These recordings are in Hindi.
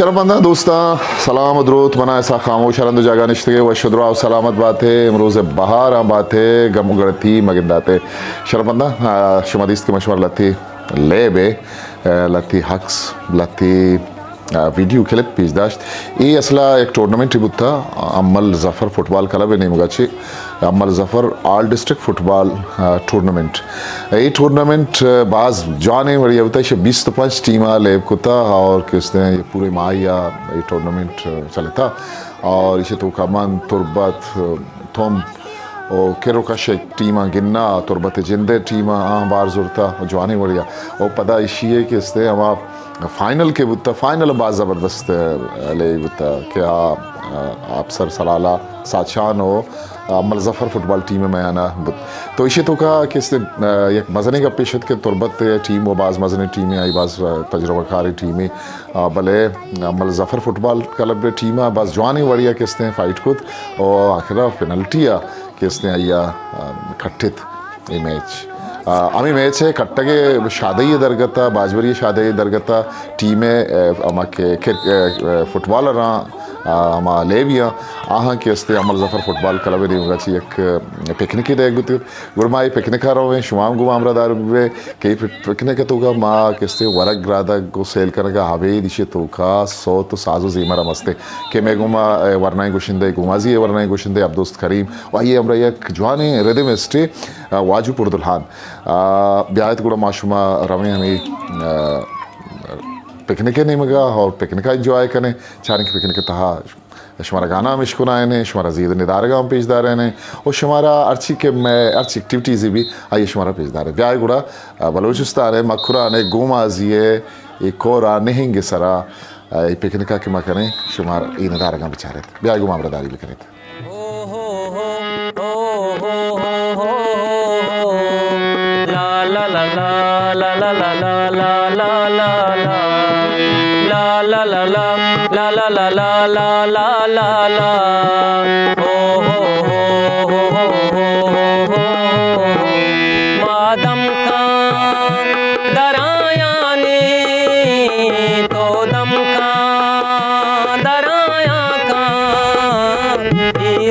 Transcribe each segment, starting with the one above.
शरमंदा दोस्ता सलाम दरूद मना ऐसा खामोश रंद जगह निश्ते व शुद्रा सलामत बात है इमरोज़ बहार बात है गम गड़ती मगिदाते शरमंदा शुमादिस्त के मशवर लती लेबे लती हक्स लती वीडियो क्लिप पिजदाश्त ये असला एक टूर्नामेंट बुत्ता अम्मल जफ़र फुटबॉल क्लब नहीं मुगाची अम्मल Zafar all district football tournament ये टूर्नामेंट बाज जाने वाली होता है 20 टीम लेब कुता और किसने ये पूरे माहिया ये टूर्नामेंट चलता और इसे तो कमान तुरबत थोम और केरो का शेक टीमा गिन्ना तुरबत जिंदे टीमा बार जुरता जाने वाली और पता इसी है कि इसने हम फाइनल के बुत्ता फाइनल बाज ज़बरदस्त ले बुत्ता क्या आप सर सलाला साचान हो अमल जफ़र फुटबॉल टीम में आना बुत तो इसे तो कहा कि इसने एक मजने का पेशत के तुरबत टीम वो बाज़ मजने टीमें आई बाज़ तजुर्बाकारी टीमें भले अमल जफ़र फुटबॉल क्लब टीम बाज़ जवानी वड़िया किसने फाइट कुत और आखिर पेनल्टिया किसने आइया खट्टित ये मैच आमी मैच है कट्टगे शादी दरगता बाजवरी शादी दरगता टीमें अमाके फुटबॉलर अमा लेविया आहाँ के अस्ते अमल जफ़र फुटबॉल क्लब नहीं होगा ची एक पिकनिक ही देख बुती गुरमाई पिकनिक आ रहे हैं शुमाम गुमाम रदार वे कई पिकनिक तो का माँ किसते वरक राधा को सेल करने का हवे दिशे तो का सो तो साजो ज़ीमरा मस्ते के मैं गुमा वरनाई गुशिंदे गुमाजी वरनाई गुशिंदे अब दोस्त करीम वाही हमरा एक जवानी रिदम स्टे वाजू पुरदुल्हान ब्याहत गुड़ा माशुमा रमे हमें पिकनिक नहीं मगा और पिकनिक एंजॉय करें चार की पिकनिक तहा शुमारा गाना मिशकुनाए ने शुमारा जीद निदारगा हम पेशदार ने और शुमारा अर्ची के मैं अर्ची एक्टिविटीज़ भी आइए शुमारा पेशदार है ब्याह गुड़ा बलोचिस्तान है मखुरा ने गोमाजिए एक कोरा नहेंगे सरा ये पिकनिका के मकने शुमारा ये निदारगा बेचारे ब्याह गुमा बरदारी भी करे मादम का दराया ने तो दम का दराया का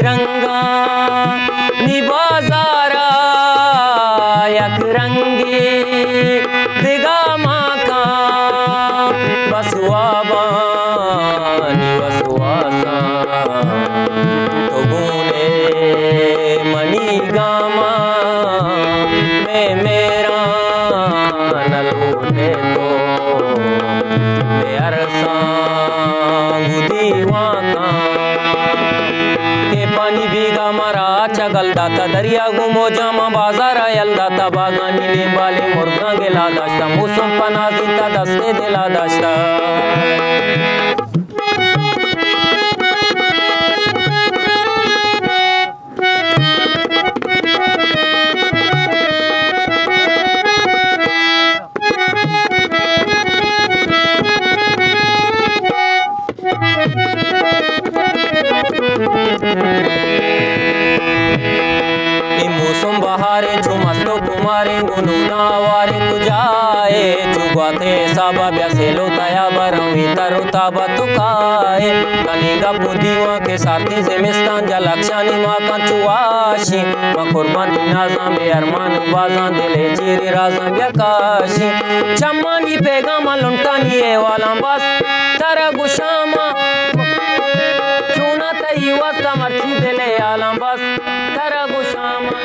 रंगा निबाजारा यक रंगे दिगा माँ का बसवाबा निवसवासा तो गुने मनी गामा में मेरा नलूटे तो बेअरसा गुदीवा का के पानी भीगा मरा चगल दाता दरिया गुमो जामा बाजार आयल दाता बागानी ने बाले मुर्गा गेला दाश्ता मौसम पनाजीता दस्ते दिला दाश्ता मौसम बहारे झुमस्तो कुमारे गुनुना वारे कुजाए चुगाते साबा ब्यासेलो तया बरवी तरुता बतुकाए कनिगा पुदीवा के साथी ज़िमिस्तान जलक्षानी माँ का चुआशी माँ कुर्बान नाज़ाम अरमान बाजान दिले चीरी राज़ाम यकाशी चम्मानी पैगाम लुंटानी ये वाला बस तरा गुशामा चुना तई वस्ता मर्ची दिले आलम बस तरा गुशामा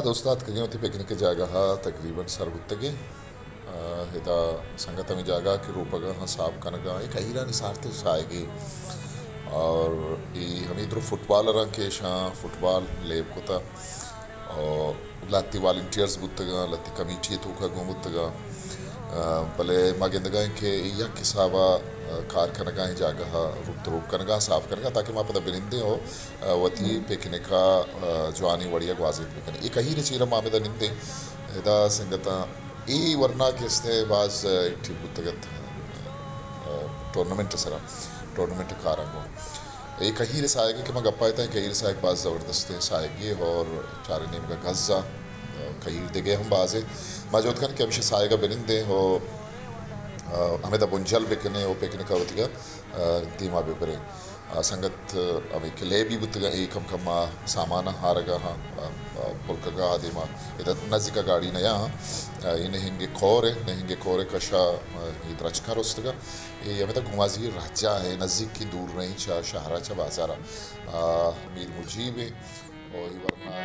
दोस्तात कहीं होती पिकनिक जगह तकरीबन सरबुत्तगे हिता संगत में जगह के रूपगा हाँ साफ कनगा एक हीरा निसारते साएगी और ये हम इधर फुटबॉलर के शां फुटबॉल लेब कोता और लाती वॉलंटियर्स बुत्तगा लाती कमेटी तो का गुमुत्तगा भले मागेंदगा के या किसाबा कार कनगा जगह रूप कनगा साफ कनगा ताकि माँ पता बिनिंदे हो वती पिकनिका जवानी वड़िया ग्वाजिब बिकने एक ही रचीरा मामेदा निंदे हिदा संगता ई वरना किसने बाज ठीक बुतगत टूर्नामेंट सरा टूर्नामेंट कारांगो एक ही रसाएगी कि मैं गप्पा था कई रसाएग बाज ज़बरदस्त साएगी और चार नीम का गज़ा कई दिगे हम बाजे मौजूद खान के हमेशा साएगा बिनिंदे हो हमें दा बुंजल बेकने ओ बेकने का होतिगा दीमा बेपरे संगत अभी किले भी बुतगा एकम कमा सामान हारगा हाँ पुलकगा आदिमा इधर नजिका गाड़ी नया इन्हें हिंगे खोरे कशा इधरचका रोस्तगा ये हमें तो घुमाजी राजा है नज़दीक की दूर नहीं चा शहरा चा बाजारा मीर मुजीब और वरना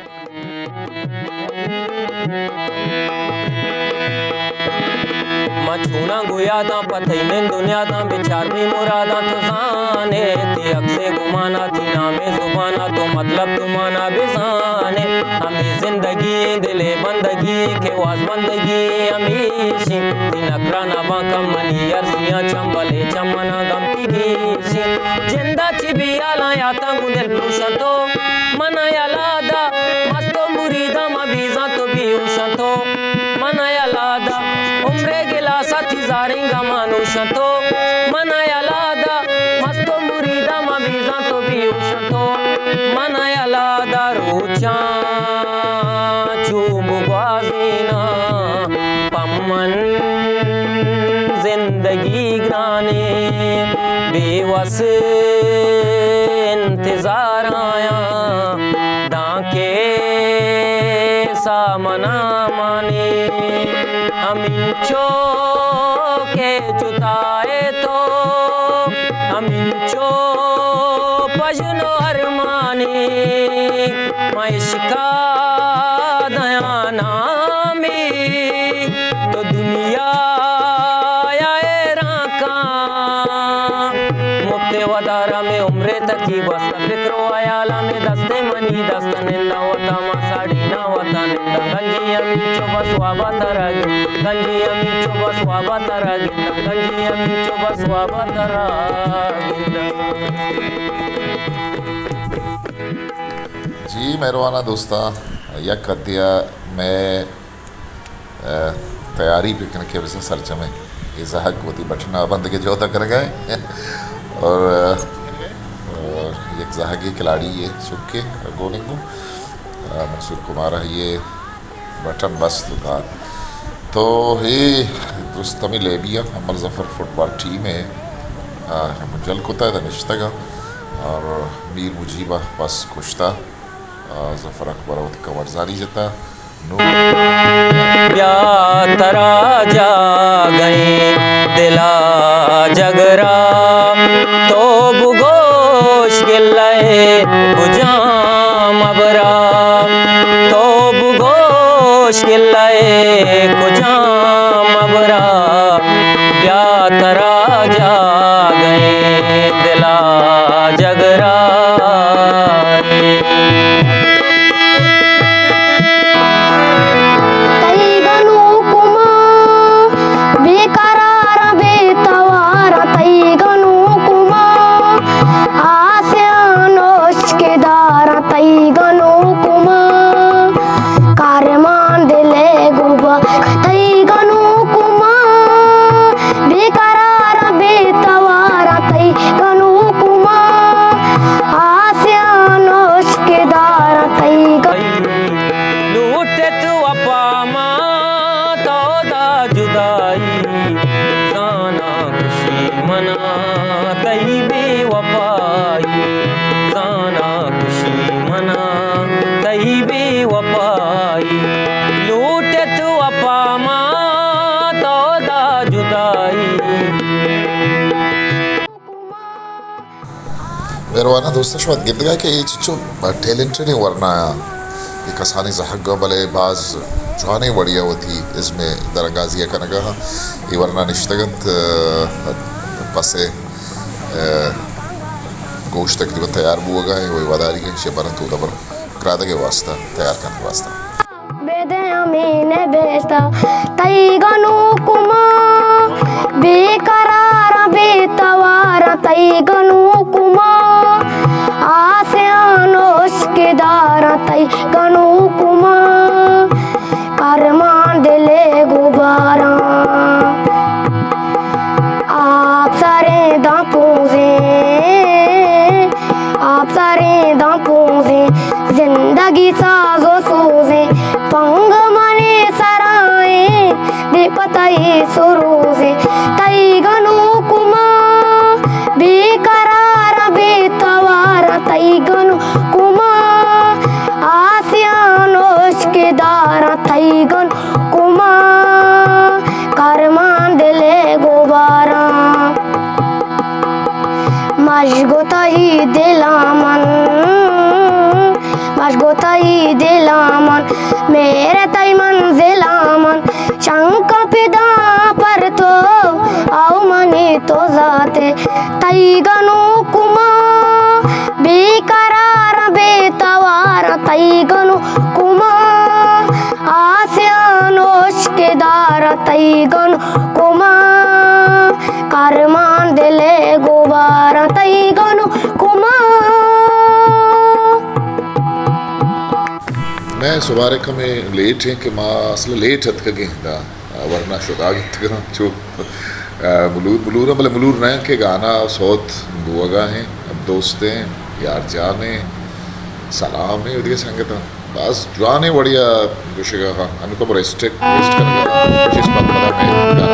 मछूना गुया दा पतई में दुनिया दा बिचार भी मुरादा तो जाने ते अक्से गुमाना थी नामे जुबाना तो मतलब तुमाना बिजाने हमें जिंदगी दिले बंदगी के वास बंदगी हमीशी दिन अकरा नबा कम मनी अरसियां चंबले चमना गमती गीशी जिंदा चिबियाला याता गुदल पुरुषतो मना यालादा मस्तो मुरीदा मबीजा तो भी उशतो मना यालादा उम्रे गिला साथी जारेंगा मानुषतो मना यालादा मस्तो मुरीदा मबीजा तो भी उशतो मना यालादा रोचा चूब बाजीना पमन जिंदगी ग्राने बेवस इंतजार आया डाके सामना माने अमिंचो के चुताए तो अमिंचो पजनो अरमाने मैशिका दयाना में तो दुनिया वदारा में उम्रे तकी बस फिक्रो आयाला में दस्ते मनी दस्तने नवता मासाड़ी नवता निंदा गंजी अमी चोबस वाबा तरागे गंजी अमी चोबस वाबा तरागे गंजी अमी चोबस वाबा तरागे जी मेहरबाना दोस्ता यह कदिया मैं तैयारी पिकने के वजह सरच में ये जहक होती बटना बंद के जो तक गए और एक जहागी खिलाड़ी ये सुक्के गोनिंगू मंसूर कुमार ये बटन बस था तो ये दोस्तमी लेबिया अमर जफ़र फुटबॉल टीम है मुंजल कोता है निश्तगा और मीर मुजीबा बस कुश्ता जफ़र अकबर और कवरजारी जता तरा जा गए दिला जगरा तो बुगोश गिल्ले कुजाम अबरा तो बुगोश गिल्ले कुजाम अबरा या तरा जा गए दिला जगरा मेहरबाना दोस्तों शो गिद्दगा के ये चिचो टैलेंटेड है वरना ये कसानी जहग बले बाज जवानी बढ़िया होती इसमें दरंगाजिया कनगा ये वरना निश्तगंत पसे गोश्त तकरीबन तैयार बुआ है वही वदारी है शेबरन तो दबर करादा के वास्ता तैयार करने वास्ता बेदे अमीने बेस्ता तई गनु कुमा बेकरार बेतवार तई गनु कुमा आसियानोश के दार तई गनु कुमा करमान दिले गुबारा आप सारे दांपों से जिंदगी साजो सोजे पंग मने सराए दे पतई सुरूजे तई गनु कुमा बेकरार बेतवार तई गनु कुमा आसियानोश के दार तई गनु कुमा करमान दिले गोबारा मशगोताई दिलामन मशगोताई दिलामन मेरे तई मंजिलामन शंक पिदा पर तो आओ मनी तो जाते तई गनु कुमा बेकरार बेतवार तई गनु कुमा आसियानोश के दार तई गनु कुमा करमान दिले गोबारा तई गनु कुमा मैं सुबारक में लेट है कि माँ असल लेट हत कगे दा वरना शुदा गीत जो मुलूर मतलब मुलूर न के गाना सौत बुआगा हैं अब दोस्त हैं यार जान हैं सलाम है उदिके संगत बस जाने बढ़िया गुशेगा हाँ हमें को रेस्ट करने का जिस बात पता मैं गाना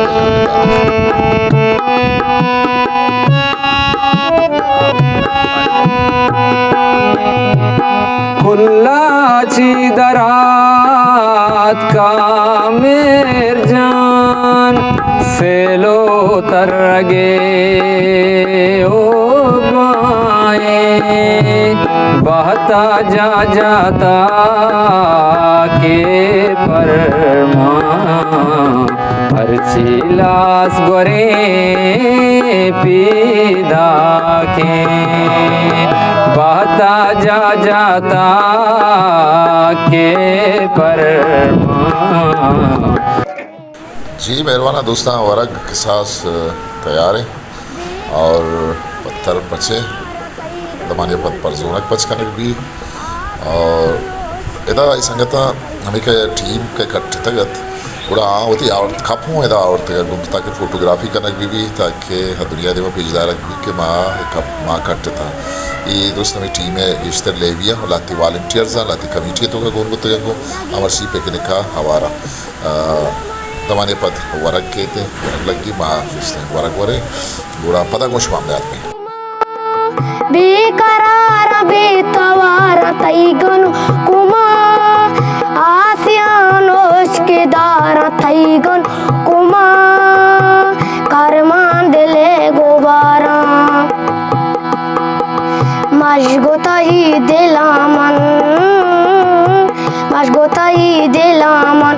खुल्लाची दरात का मेर जान सेलो तरगे ओ बाए बहता जा जाता के परमा हर चिलास गोरे पीदा के बहता जा जाता के परमा। जी मेहरबाना दोस्तां वरग के साथ तैयार है और पत्थर पचे दमाने पद पर जोनक पच कनक भी और इदा संगता हमें के टीम के कट्ठ तगत उड़ा होती आवत खापू इदा आवत गुप्ता के फोटोग्राफी कनक भी ताकि दुनिया दे में पेजदार भी के माँ कट्ठ था ये दोस्त हमें टीम है इश्तर लेविया और लाती वॉलंटियर्स लाती कमिटी तो का गोन गुत्ते को अमर सी पे के का हवारा दमाने पद वरग के थे वरग लगी माँ वरग वरे बुरा पदा गोश मामले में बेकरार बेतवार तई गनु कुमा आसियानोश के दार तई गनु कुमा करमान दिले गोबारा मशगोताई दिलामन मशगोताई दिलामन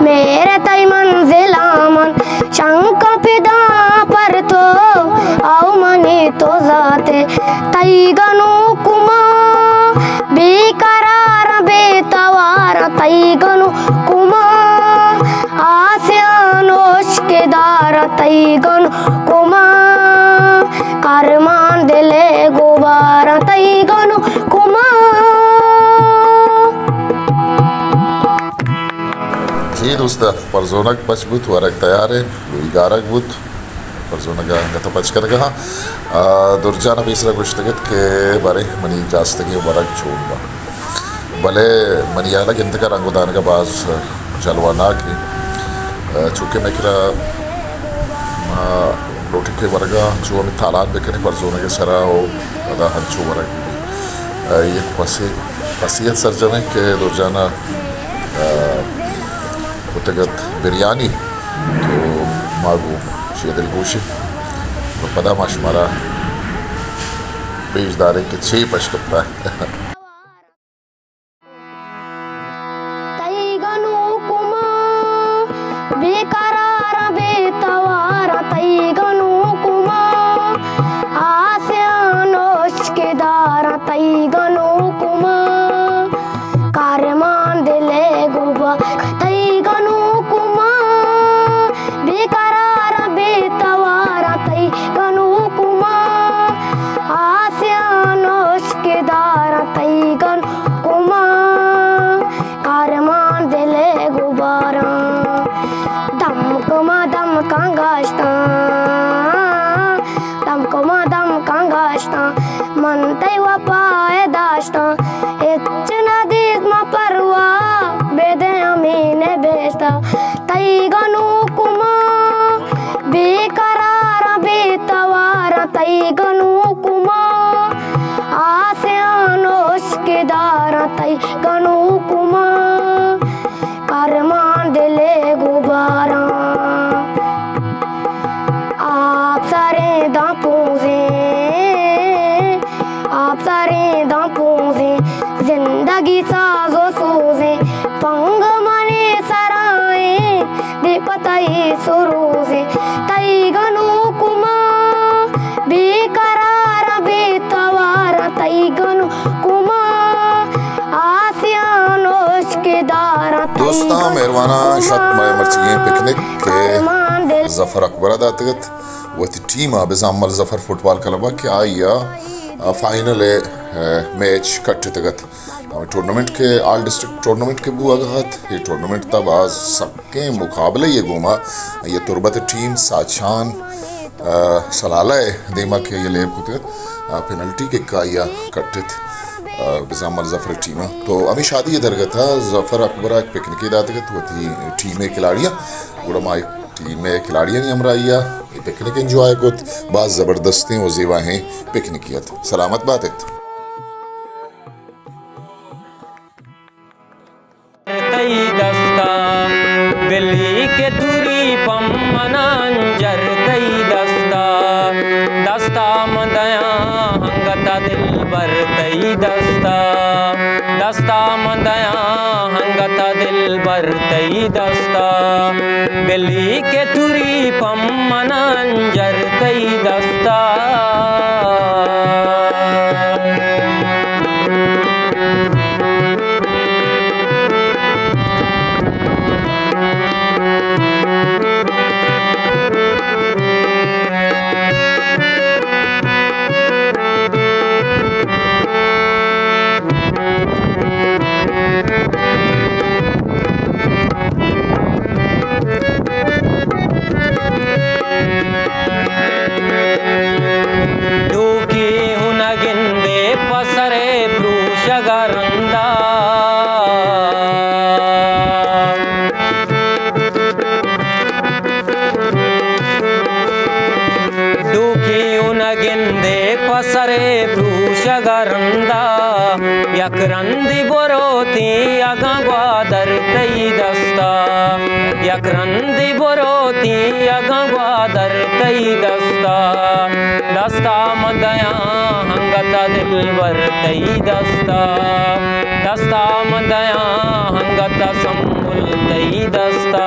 मेरे तई मंजिलामन शंक पिदा पर तो आओ मनी तो जाते तई गनु कुमा बेकरार बेतवार तई गनु कुमा आसियानोश के दार तई गनु कुमा करमान दिले गोबारा तई गनु कुमा। जी दोस्ता परजोनक पचबुत वरग तैयार है लुई गारक बुत परजोनक गत पच कर कहा दुर्जाना बीसरा गुश्तगत के बारे मनी जास्तगी वरग छोड़ना भले मनियाला गिनत का रंगुदान का बाज जलवाना की चूँकि मैं किरा रोटी के वर्गा जो हमें तालाब बेकने परजोनक के सरा हो अदा हंचो वरग भी ये पसीयत सरजमे के दुर्जाना उतगत बिरयानी तो मागू शेदिल गोशी तो पदा माशमारा पेशदारे के 6 पश करता है तई गनु कुमा बेकरार बेतवार तई गनु कुमा आसियानोश के दार तई गनु कुमा कारमान दिले गोबा तई गनु कुमा बेकरार बेतवार तई गनु कुमा आसियानोश के दार तई गनु कुमा अरमान दिले गुबारा आप सारे दांतों से जिंदगी साजो सोजे पंग मने सराए दे पताई सुरोजे तई गनु कुमा बेकरार बेतवार तई गनु कुमा आसियानोश के दारा दोस्ता मेहरबाना शत माय मर्चिगे पिकनिक के जफर अकबर दातगत वती टीम बेजामल जफर फुटबॉल क्लब क्या आया फाइनल मैच कट्टे तगत टूर्नामेंट के ऑल डिस्ट्रिक्ट टूर्नामेंट के बुआ गहत ये टूर्नामेंट तब आज सबके मुकाबले ये घूमा ये तुरबत टीम साचान सलाला देमा के ये लेब होते पेनल्टी के का या कट्टित बिजामल जफर टीम तो अमी शादी ये दरगत था जफर अकबर एक पिकनिक दातगत होती टीम खिलाड़ियाँ गुड़माई टीम खिलाड़ियाँ नहीं हमरा आइया पिकनिक एंजॉय कुत बाज ज़बरदस्ती वो जीवा हैं पिकनिकियत सलामत बात है दस्ता बिल्ली के तुरी पम्मनांजर तई दस्ता दस्ता मदया हंगता दिल बर तई दस्ता दस्ता मदया हंगता दिल बर तई दस्ता बिल्ली के तुरी पम्मनांजर तई दस्ता यकरंदी बोरोती आगा ग्वादर तई दस्ता यकरंदी बोरोती आगा ग्वादर तई दस्ता दस्ता मदया हंगता दिलवर तई दस्ता दस्ता मदया हंगता संबुल तई दस्ता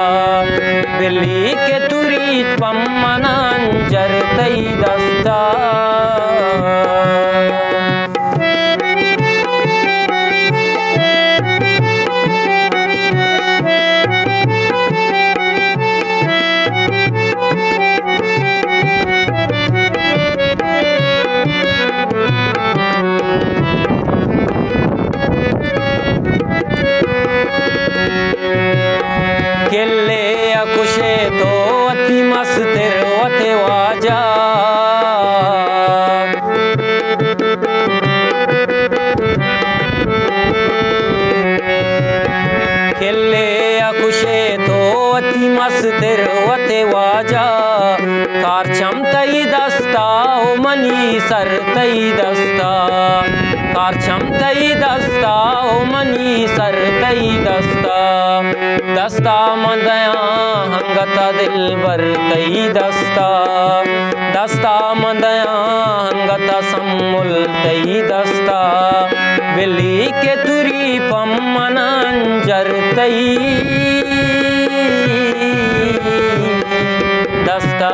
बिल्ली के तुरी पम्मनांजर तई दस्ता किले अकुशे तो अति मस्तिर वते वाजा किले अकुशे तो अति मस्तिर वते वाजा कारचम तई दस्ता ओ मनी सर तई दस्ता कारचम तई दस्ता ओ मनी सर तई दस्ता दस्ता मदया हंगता दिलबर तई दस्ता दस्ता मदया हंगता सम्मुल तई दस्ता बिल्ली के तुरी पम्मनांजर तई दस्ता